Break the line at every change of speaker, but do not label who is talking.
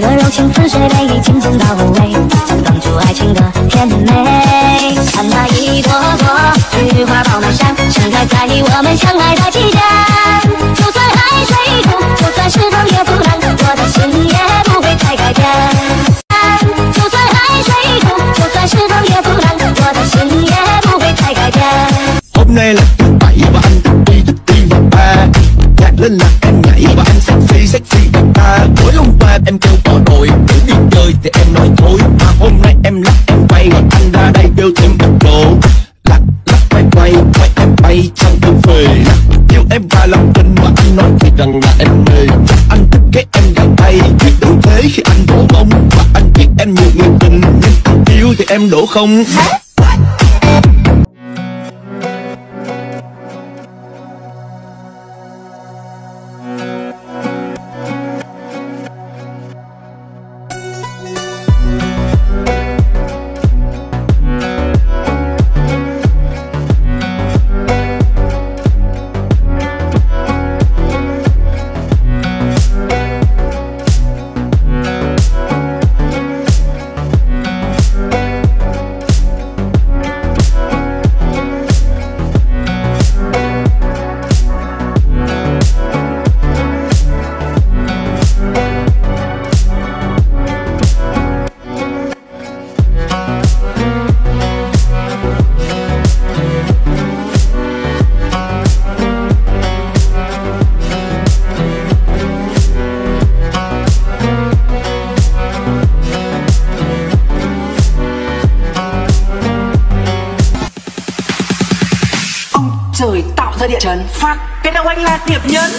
的柔情似水被已经见到尾，想当初爱情的甜美。看那一朵朵菊花爆满山，盛开在我们相爱的季节。就算海水痛，就算石头也不烂，我的心也不会再改变。就算海水痛，就算石头也不烂，我的心也不会再改变。
Hôm nay là thứ bảy và anh thích đi vào bar, nhạc lên là em nhảy và anh sexy bằng ta. Tối hôm qua em kêu bỏ đội thử đi chơi thì em nói thôi, mà hôm nay em lắc em quay và anh ra đây kêu thêm một độ. Lắc quay em bay trong cơn phê, yêu em và lòng tin mà anh nói thì rằng là em mê. Anh thích cái em gạt tay biết đủ thế khi anh đổ bông, và anh biết em nhiều người tình nhưng anh yêu thì em đổ không.
Trời tạo ra địa chấn, phát cái đầu anh là điệp nhân.